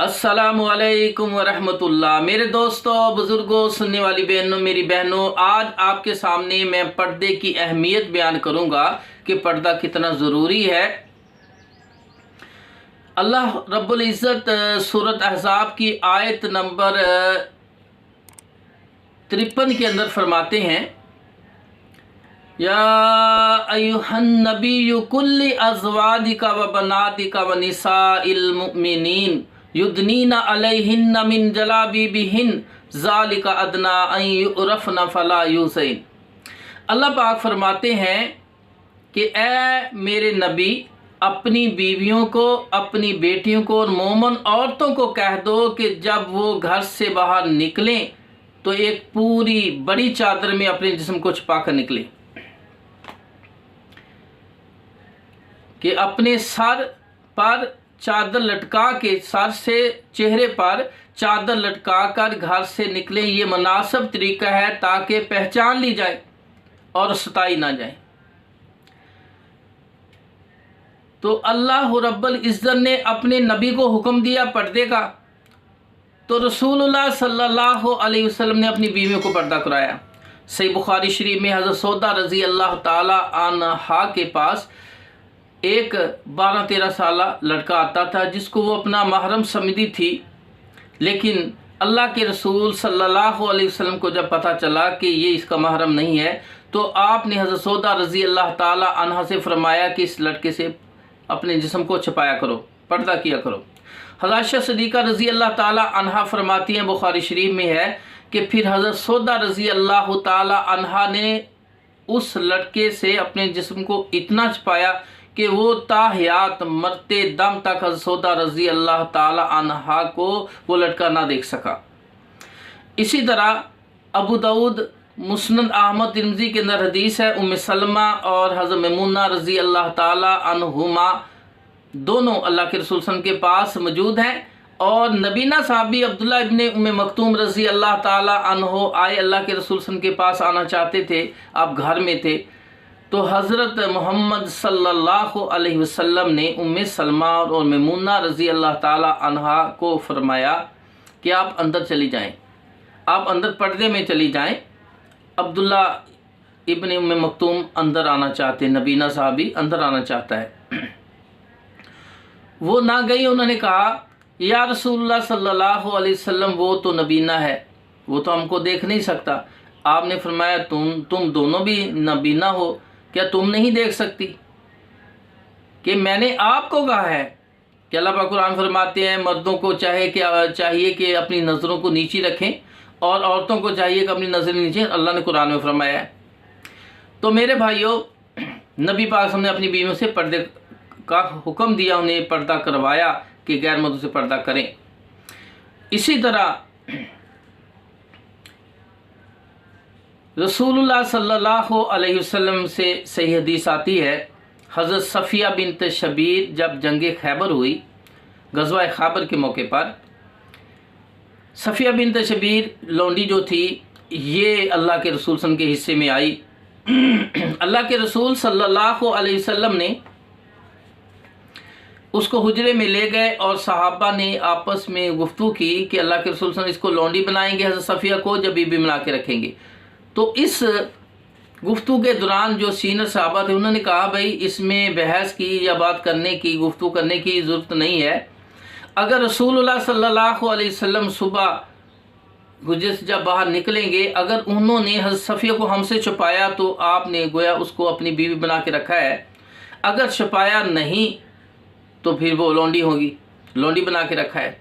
अस्सलामुअलैकुम वरहमतुल्लाह। मेरे दोस्तों, बुज़ुर्गों, सुनने वाली बहनों, मेरी बहनों, आज आपके सामने मैं पर्दे की अहमियत बयान करूंगा कि पर्दा कितना ज़रूरी है। अल्लाह रब्बुल इज़्ज़त सूरत अहज़ाब की आयत नंबर 53 के अंदर फरमाते हैं, या अय्युहन नबिय्यु कुल्लि अज़वाजिका व बनातिका व निसाइल मुमिनीन युदनीना अलैहिन्ना मिन जलाबिबिहिन ज़ालिका अदना अन युरफ़ना फ़ला युज़ैन। अल्लाह पाक फरमाते हैं कि ए मेरे नबी, अपनी बीवियों को, अपनी बेटियों को और मोमन औरतों को कह दो कि जब वो घर से बाहर निकलें तो एक पूरी बड़ी चादर में अपने जिस्म को छुपा कर निकलें, कि अपने सर पर चादर लटका के, सर से चेहरे पर चादर लटका कर घर से निकलें। ये मुनासिब तरीका है ताकि पहचान ली जाए और सताई ना जाए। तो अल्लाह रब्बुल इज़्ज़त ने अपने नबी को हुक्म दिया पर्दे का, तो रसूलुल्लाह सल्लल्लाहु अलैहि वसल्लम ने अपनी बीवियों को पर्दा कराया। सही बुखारी शरीफ में हज़रत सौदा रज़ी अल्लाह ताला अन्हा के पास एक 12-13 साल लड़का आता था जिसको वो अपना महरम समझती थी, लेकिन अल्लाह के रसूल सल्लल्लाहु अलैहि वसल्लम को जब पता चला कि ये इसका महरम नहीं है, तो आपने हज़रत सौदा रज़ी अल्लाह ताला अन्हा से फरमाया कि इस लड़के से अपने जिस्म को छुपाया करो, पर्दा किया करो। हज़रत आयशा सिद्दीक़ा रज़ी अल्लाह ताला अन्हा फरमाती हैं, बुखारी शरीफ में है कि फिर हज़रत सौदा रज़ी अल्लाह ताला अन्हा ने उस लड़के से अपने जिस्म को इतना छुपाया कि वो ताहयात मरते दम तक हज़रत सौदा रज़ी अल्लाह ताला अन्हा को वो लड़का ना देख सका। इसी तरह अबू दाऊद, मुस्नद अहमद, तिरमिज़ी के अंदर हदीस है, उम्मे सलमा और हज़रत मैमूना रज़ी अल्लाह ताला अन्हुमा दोनों अल्लाह के रसूल सल्लल्लाहु अलैहि वसल्लम के पास मौजूद हैं। और नबीना साहबी अब्दुल्ला इब्ने उम्मे मक्तूम रज़ी अल्लाह ताला अन्हो आए, अल्लाह के रसूल सल्लल्लाहु अलैहि वसल्लम के पास आना चाहते थे, आप घर में थे, तो हज़रत मोहम्मद सल्लल्लाहु अलैहि वसल्लम ने उम्मे सलमा और मैमूना रज़ी अल्लाह ताला अन्हा को फरमाया कि आप अंदर चली जाएं, आप अंदर पर्दे में चली जाएं। अब्दुल्ला इब्ने उम्मे मक्तूम अंदर आना चाहते, नबीना साहबी अंदर आना चाहता है, वो ना गई। उन्होंने कहा, या रसूलुल्लाह सल्लल्लाहु अलैहि वसल्लम, वो तो नबीना है, वो तो हमको देख नहीं सकता। आपने फरमाया, तुम दोनों भी नबीना हो, क्या तुम नहीं देख सकती कि मैंने आपको कहा है कि अल्लाह पाक कुरान फरमाते हैं, मर्दों को चाहिए कि अपनी नज़रों को नीची रखें और औरतों को चाहिए कि अपनी नज़रें नीचे, अल्लाह ने कुरान में फरमाया है। तो मेरे भाइयों, नबी पाक ने अपनी बीवियों से पर्दे का हुक्म दिया, उन्हें पर्दा करवाया कि गैर मर्दों से पर्दा करें। इसी तरह रसूलुल्लाह सल्लल्लाहु अलैहि वसल्लम से सही हदीस आती है, हज़रत सफ़िया बिनत शबीर जब जंग खैबर हुई, गज़वा खैबर के मौके पर, सफ़िया बिनत शबीर लौंडी जो थी, ये अल्लाह के रसूल सल्लल्लाहु अलैहि वसल्लम के हिस्से में आई। अल्लाह के रसूल सल्लल्लाहु अलैहि वसल्लम ने उसको हुजरे में ले गए और सहाबा ने आपस में गुफ्तगू की कि अल्लाह के रसूल सल्लल्लाहु अलैहि वसल्लम इसको लौंडी बनाएंगे, हज़रत सफ़िया को जब बीबी बना के रखेंगे। तो इस गुफ्तगू के दौरान जो सीनियर साहबा थे, उन्होंने कहा, भाई इसमें बहस की या बात करने की, गुफ्तगू करने की ज़रूरत नहीं है। अगर रसूलुल्लाह सल्लल्लाहु अलैहि वसल्लम सुबह गुजर से जब बाहर निकलेंगे, अगर उन्होंने हज़रत सफ़िया को हमसे छुपाया तो आपने गोया उसको अपनी बीवी बना के रखा है, अगर छुपाया नहीं तो फिर वो लौंडी होगी, लौंडी बना के रखा है।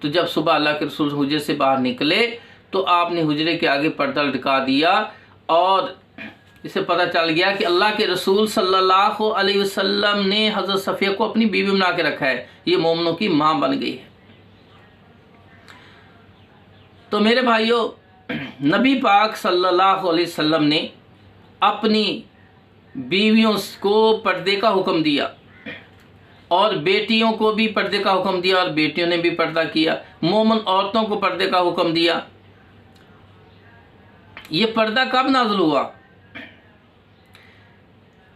तो जब सुबह अल्लाह के रसूल हुजरे से बाहर निकले तो आपने हुजरे के आगे पर्दा लटका दिया और इससे पता चल गया कि अल्लाह के रसूल सल्लल्लाहु अलैहि वसल्लम ने हज़रत सफ़िया को अपनी बीवी बना के रखा है, ये मोमिनों की माँ बन गई है। तो मेरे भाइयों, नबी पाक सल्लल्लाहु अलैहि वसल्लम ने अपनी बीवियों को पर्दे का हुक्म दिया और बेटियों को भी पर्दे का हुक्म दिया और बेटियों ने भी पर्दा किया, मोमिन औरतों को पर्दे का हुक्म दिया। ये पर्दा कब नाज़िल हुआ?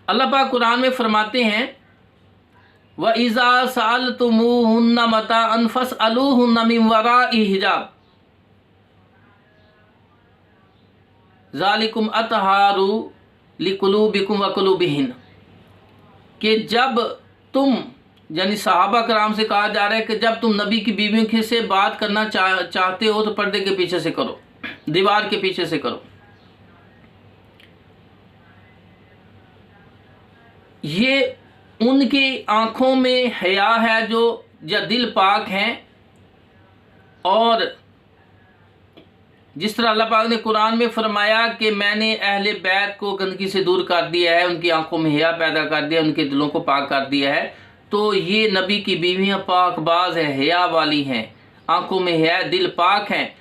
अल्लाह पाक कुरान में फरमाते हैं व इज़ा सअलतुमूहुन्ना मताअन फस्अलूहुन्ना मिन वराइ हिजाब ज़ालिकुम अतहारू लिकुलूबिकुम व कुलूबिहिन, कि जब तुम, यानी सहाबा कराम से कहा जा रहा है कि जब तुम नबी की बीवियों से बात करना चाहते हो तो पर्दे के पीछे से करो, दीवार के पीछे से करो। ये उनकी आंखों में हया है जो या दिल पाक हैं। और जिस तरह अल्लाह पाक ने कुरान में फरमाया कि मैंने अहले बैत को गंदगी से दूर कर दिया है, उनकी आंखों में हया पैदा कर दिया, उनके दिलों को पाक कर दिया है, तो ये नबी की बीवियां पाकबाज है, हया वाली हैं, आंखों में हया, दिल पाक हैं।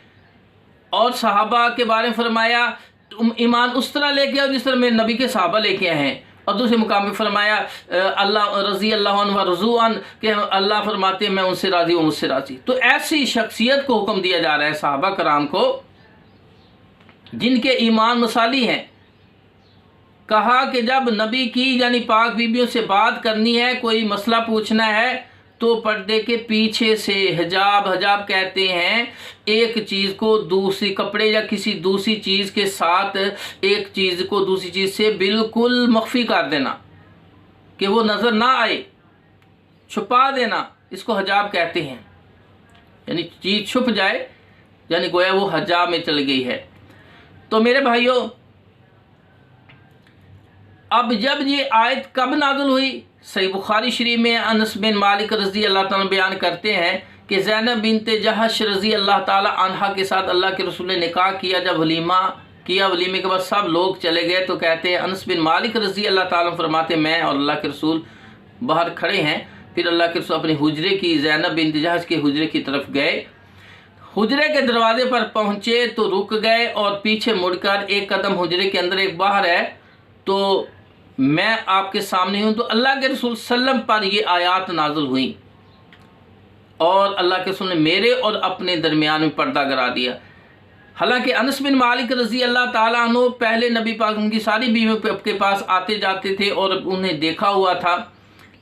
और सहाबा के बारे में फरमाया तुम ईमान उस तरह लेके आओ जिस तरह मेरे नबी के सहाबा लेके आए हैं। और दूसरे मुकाम में फरमाया अल्लाह रज़ी अल्लाह अन्हु व रज़ू अन, कि अल्लाह फरमाते हैं मैं उनसे राज़ी हूँ, मुझसे राज़ी। तो ऐसी शख्सियत को हुक्म दिया जा रहा है सहाबा कराम को जिनके ईमान मसाली हैं। कहा कि जब नबी की यानी पाक बीबियों से बात करनी है, कोई मसला पूछना है, तो पर्दे के पीछे से हिजाब, हिजाब कहते हैं एक चीज़ को दूसरी कपड़े या किसी दूसरी चीज़ के साथ एक चीज़ को दूसरी चीज़ से बिल्कुल मख्फी कर देना कि वो नज़र ना आए, छुपा देना, इसको हिजाब कहते हैं। यानी चीज़ छुप जाए, यानी गोया वो हिजाब में चल गई है। तो मेरे भाइयों, अब जब ये आयत कब नाज़िल हुई, सही बुखारी शरीफ में अनस बिन मालिक रज़ी अल्लाह ताला बयान करते हैं कि ज़ैनब बिनते जहश रज़ी अल्लाह ताला अन्हा के साथ अल्लाह के रसूल ने निकाह किया। जब वलीमा किया, वलीमे के बाद सब लोग चले गए, तो कहते हैं अनस बिन मालिक रज़ी अल्लाह ताला फरमाते मैं और अल्लाह के रसूल बाहर खड़े हैं। फिर अल्लाह के रसूल अपने हुजरे की, ज़ैनब बिनते जहश के हुजरे की तरफ गए। हुजरे के दरवाजे पर पहुँचे तो रुक गए और पीछे मुड़कर एक कदम हुजरे के अंदर एक बाहर है, तो मैं आपके सामने हूँ। तो अल्लाह के रसूल सल्लम पर ये आयात नाज़िल हुई और अल्लाह के रसूल ने मेरे और अपने दरमियान में पर्दा गिरा दिया। हालांकि अनस बिन मालिक रज़ी अल्लाह ताला अन्हु पहले नबी पाक उनकी सारी बीवियों के पास आते जाते थे और उन्हें देखा हुआ था,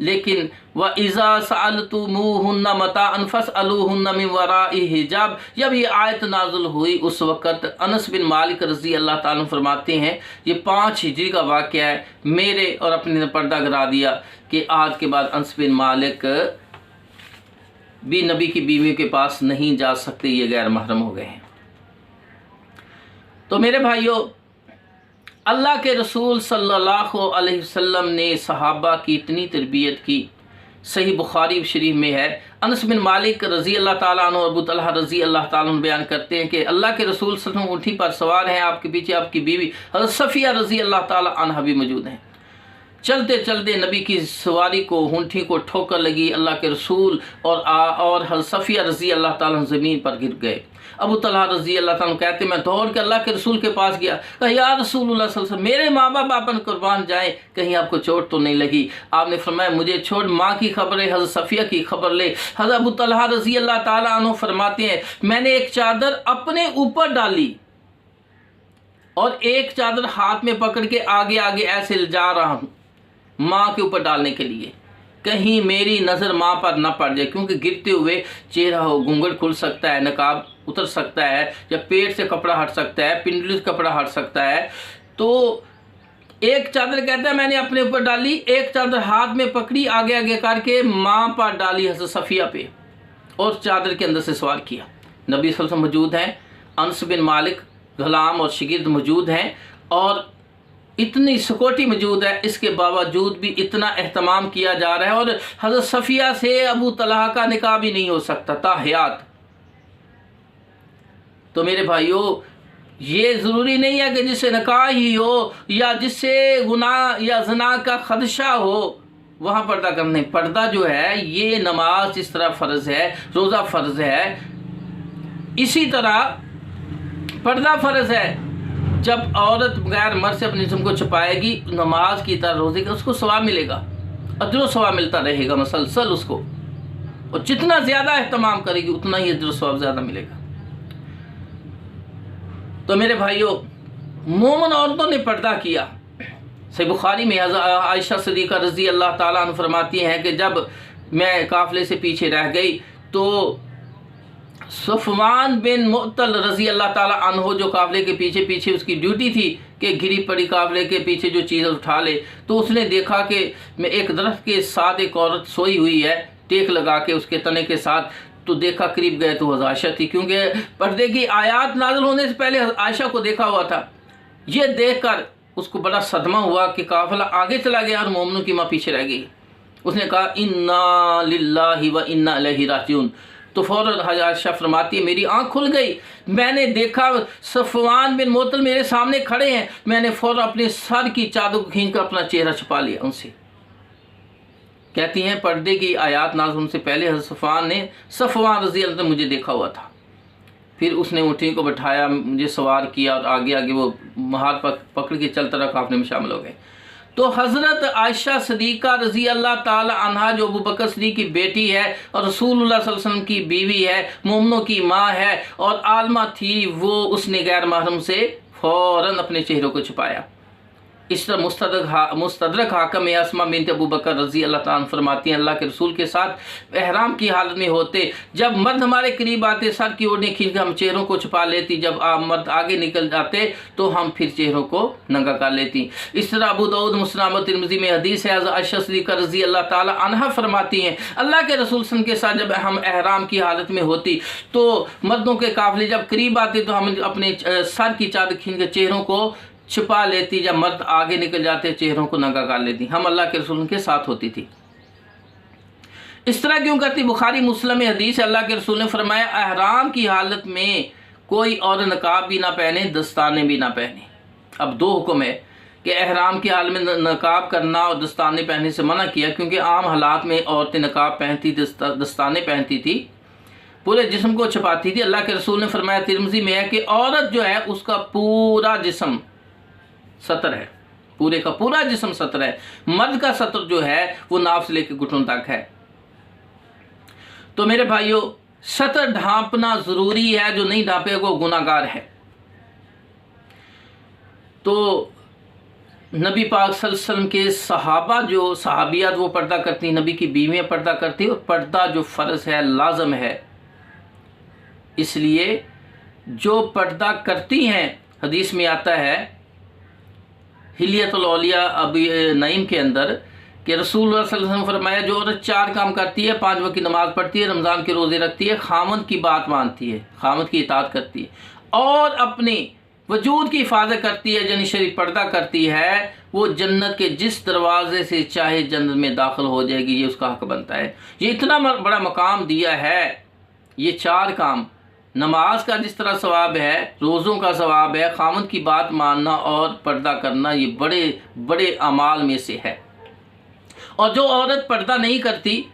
लेकिन व इज़ा सअलतुमूहुन्ना मताअन फस्अलूहुन्ना मिन वराइ हिजाब, जब ये आयत नाज़िल हुई उस वक़्त अनस बिन मालिक रज़ी अल्लाह ताला फरमाते हैं ये 5 हिजरी का वाक़या है, मेरे और अपने ने पर्दा गिरा दिया कि आज के बाद अनस बिन मालिक भी नबी की बीवियों के पास नहीं जा सकते, ये गैर महरम हो गए हैं। तो मेरे भाइयों, अल्लाह के रसूल सल्लल्लाहु अलैहि वसल्लम ने सहाबा की इतनी तरबियत की। सही बुखारी शरीफ में है, अनस बिन मालिक रज़ी अल्लाह ताला अन्हु और अबू तलहा रज़ी अल्लाह ताला अन्हु बयान करते हैं कि अल्लाह के रसूल सल्लल्लाहु अलैहि वसल्लम ऊँटी पर सवार हैं, आपके पीछे आपकी बीवी हज़रत सफ़िया रज़ी अल्लाह ताला अन्हा भी मौजूद हैं। चलते चलते नबी की सवारी को, ऊँटी को ठोकर लगी। अल्लाह के रसूल और हज़रत सफ़िया रज़ी अल्लाह ताला ज़मीन पर गिर गए। अबू तलहा रज़ी अल्लाह ताला कहते मैं दौड़ के अल्लाह के रसूल के पास गया, कहा या रसूलुल्लाह सल्लल्लाहु अलैहि वसल्लम, मेरे माँ बाप अपन कुर्बान जाएं, कहीं आपको चोट तो नहीं लगी। आपने फरमाया मुझे छोड़, माँ की खबर है, हज़रत सफ़िया की खबर ले। हज़रत अबू तलहा रज़ी अल्लाह ताला अन्हु फरमाते हैं मैंने एक चादर अपने ऊपर डाली और एक चादर हाथ में पकड़ के आगे आगे ऐसे ले जा रहा हूँ माँ के ऊपर डालने के लिए, कहीं मेरी नज़र माँ पर न पड़ जाए, क्योंकि गिरते हुए चेहरा हो, घूंघट खुल सकता है, नकाब उतर सकता है, या पेट से कपड़ा हट सकता है, पिंडली से कपड़ा हट सकता है। तो एक चादर कहता है मैंने अपने ऊपर डाली, एक चादर हाथ में पकड़ी, आगे आगे करके माँ पर डाली हज़रत सफ़िया पे और चादर के अंदर से सवार किया। नबी सल्लल्लाहु अलैहि वसल्लम मौजूद हैं, अनस बिन मालिक गुलाम और शिगिर्द मौजूद हैं और इतनी सिक्योरिटी मौजूद है, इसके बावजूद भी इतना एहतमाम किया जा रहा है। और हज़रत सफ़िया से अबू तलहा का निकाह भी नहीं हो सकता ताहयात। तो मेरे भाइयों, ये ज़रूरी नहीं है कि जिससे निकाह ही हो या जिससे गुनाह या ज़ना का खदशा हो वहाँ पर्दा करने। पर्दा जो है ये नमाज जिस तरह फ़र्ज़ है, रोज़ा फ़र्ज़ है, इसी तरह पर्दा फ़र्ज़ है। जब औरत गैर मर्द से अपने जिस्म को छुपाएगी नमाज की तरह, रोज़े का, उसको सवाब मिलेगा, अजर सवाब मिलता रहेगा मसलसल उसको, और जितना ज़्यादा एहतमाम करेगी उतना ही अजर सवाब ज़्यादा मिलेगा। तो मेरे भाइयों, मोमिन औरतों ने पर्दा किया सही बुखारी में आयशा सिद्दीक़ा रज़ी अल्लाह ताला अन्हा फरमाती हैं कि जब मैं काफ़िले से पीछे रह गई तो सफ़वान बिन मुअत्तल रज़ी अल्लाह ताला अन्हो जो काफ़िले के पीछे पीछे उसकी ड्यूटी थी कि गिरी पड़ी काफ़िले के पीछे जो चीज़ उठा ले, तो उसने देखा कि मैं एक दरख्त के साथ एक औरत सोई हुई है टेक लगा के उसके तने के साथ। तो देखा, करीब गए तो वह आयशा थी, क्योंकि पर्दे की आयत नाज़िल होने से पहले आयशा को देखा हुआ था। ये देखकर उसको बड़ा सदमा हुआ कि काफ़िला आगे चला गया और मोमिनों की माँ पीछे रह गई। उसने कहा इन्ना लिल्लाहि व इन्ना इलैहि राजिऊन। तो फ़ौरन आयशा फरमाती है मेरी आँख खुल गई, मैंने देखा सफ़वान बिन मुअत्तल मेरे सामने खड़े हैं, मैंने फ़ौरन अपने सर की चादर को खींच कर अपना चेहरा छुपा लिया उनसे। कहती हैं पर्दे की आयत नाज़िल होने से पहले सफ़वान रज़ी अल्लाह ने मुझे देखा हुआ था। फिर उसने ऊँटनी को बैठाया, मुझे सवार किया और आगे आगे वो हाथ पकड़ के चलता रहा, काफ़िले में शामिल हो गए। तो हज़रत आयशा सिद्दीक़ा रज़ी अल्लाह ताला अन्हा जो अबू बकर सिद्दीक़ की बेटी है और रसूलुल्लाह सल्लल्लाहु अलैहि वसल्लम की बीवी है, मोमिनों की माँ है और आलमा थी, वो उसने गैर महरम से फ़ौरन अपने चेहरे को छुपाया। इस तरह मुस्तदरक हाकिम में अस्मा बिन्त अबू बकर रज़ी अल्लाह ताला फरमाती हैं अल्लाह के रसूल के साथ एहराम की हालत में होते जब मर्द हमारे करीब आते सर की ओढ़नी खींच कर हम चेहरों को छुपा लेती, जब मर्द आगे निकल जाते तो हम फिर चेहरों को नंगा कर लेती। इस तरह अबू दाऊद मुस्लिम तिरमिज़ी में हदीस है आयशा सिद्दीक़ा रज़ी अल्लाह ताला अन्हा फरमाती हैं अल्लाह के रसूल सल्लल्लाहु अलैहि वसल्लम के साथ जब हम एहराम की हालत में होती तो मर्दों के काफ़िले जब करीब आते तो हम अपने सर की चादर खींच कर चेहरों को छुपा लेती, जब मर्द आगे निकल जाते चेहरों को नंगा कर लेती। हम अल्लाह के रसूल के साथ होती थी। इस तरह क्यों करती? बुखारी मुस्लिम में हदीस है अल्लाह के रसूल ने फरमाया अहराम की हालत में कोई और नकाब भी ना पहने, दस्ताने भी ना पहने। अब दो हुक्म है कि अहराम की हाल में नकाब करना और दस्ताने पहनने से मना किया, क्योंकि आम हालात में औरतें नकाब पहनती, दस्ताने पहनती थी, पूरे जिस्म को छुपाती थी। अल्लाह के रसूल ने फरमाया तिरमिज़ी में है कि औरत जो है उसका पूरा जिस्म सतर है, पूरे का पूरा जिस्म सतर है। मर्द का सतर जो है वो नाफ से लेकर घुटनों तक है। तो मेरे भाइयों सतर ढांपना ज़रूरी है, जो नहीं ढांपे वो गुनाहगार है। तो नबी पाक सल्लल्लाहु अलैहि वसल्लम के सहाबा जो सहाबियात वो पर्दा करती, नबी की बीवियाँ पर्दा करती, और पर्दा जो फ़र्ज़ है लाज़म है। इसलिए जो पर्दा करती हैं, हदीस में आता है हिलियतुल औलिया अबी नईम के अंदर कि रसूलुल्लाह सल्लल्लाहु अलैहि वसल्लम फरमाया जो औरत 4 काम करती है, 5 वक्त की नमाज़ पढ़ती है, रमज़ान के रोज़े रखती है, खामद की बात मानती है, खामद की इताअत करती है और अपने वजूद की हिफाजत करती है, यानी शरीफ पर्दा करती है, वो जन्नत के जिस दरवाजे से चाहे जन्नत में दाखिल हो जाएगी। ये उसका हक बनता है। ये इतना बड़ा मकाम दिया है। ये 4 काम, नमाज का जिस तरह सवाब है, रोज़ों का सवाब है, खामद की बात मानना और पर्दा करना, ये बड़े बड़े अमाल में से है। और जो औरत पर्दा नहीं करती,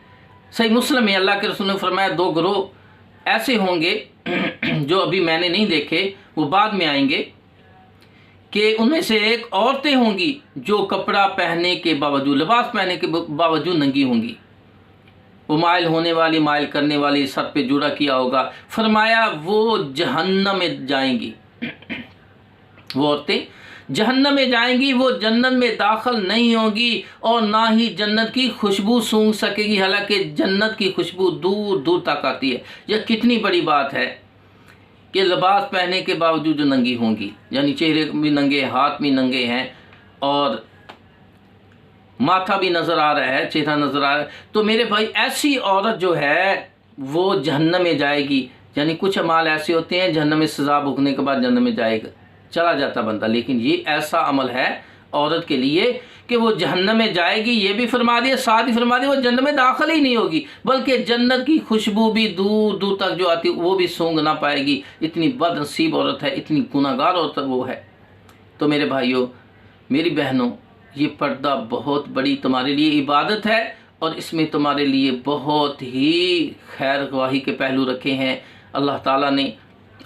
सही मुस्लिम में अल्लाह के रसूल ने फरमाया 2 गिरोह ऐसे होंगे जो अभी मैंने नहीं देखे, वो बाद में आएंगे, कि उनमें से एक औरतें होंगी जो कपड़ा पहनने के बावजूद, लिबास पहनने के बावजूद नंगी होंगी। वो माइल होने वाली, माइल करने वाली, सर पे जुड़ा किया होगा। फरमाया वो जहन्नम में जाएंगी, वो औरतें जहन्नम में जाएंगी, वो जन्नत में दाखिल नहीं होंगी और ना ही जन्नत की खुशबू सूंघ सकेगी, हालांकि जन्नत की खुशबू दूर दूर तक आती है। यह कितनी बड़ी बात है कि लिबास पहनने के बावजूद जो नंगी होंगी, यानी चेहरे भी नंगे, हाथ भी नंगे हैं और माथा भी नज़र आ रहा है, चेहरा नज़र आ रहा है। तो मेरे भाई ऐसी औरत जो है वो जहन्नम में जाएगी। यानी कुछ अमाल ऐसे होते हैं जहन्नम में सज़ा भुगतने के बाद जहन्नम में जाएगा, चला जाता बंदा, लेकिन ये ऐसा अमल है औरत के लिए कि वो जहन्नम में जाएगी। ये भी फरमा दिया, साथ ही फरमा दिया वो जन्नत में दाखिल ही नहीं होगी, बल्कि जन्नत की खुशबू भी दूर दूर तक जो आती वो भी सूंघ ना पाएगी। इतनी बदनसीब औरत है, इतनी गुनाहगार औरत वो है। तो मेरे भाइयों, मेरी बहनों, ये पर्दा बहुत बड़ी तुम्हारे लिए इबादत है और इसमें तुम्हारे लिए बहुत ही खैर ख्वाही के पहलू रखे हैं। अल्लाह ताला ने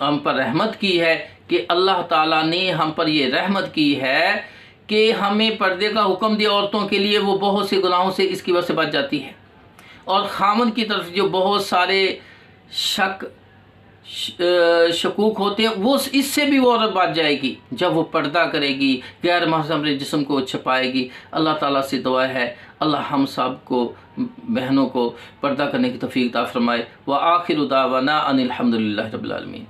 हम पर रहमत की है कि अल्लाह ताला ने हम पर ये रहमत की है कि हमें पर्दे का हुक्म दिया औरतों के लिए, वो बहुत से गुनाहों से इसकी वजह से बच जाती है। और खामद की तरफ जो बहुत सारे शक शकूक होते हैं, वो इससे भी वो औरत बच जाएगी जब वो पर्दा करेगी, गैर महरम अपने जिस्म को छुपाएगी। अल्लाह ताला से दुआ है अल्लाह हम सब को बहनों को पर्दा करने की तौफीक अता फरमाए। व आखिर दावाना अनिल हम्दुलिल्लाहि रब्बिल आलमीन।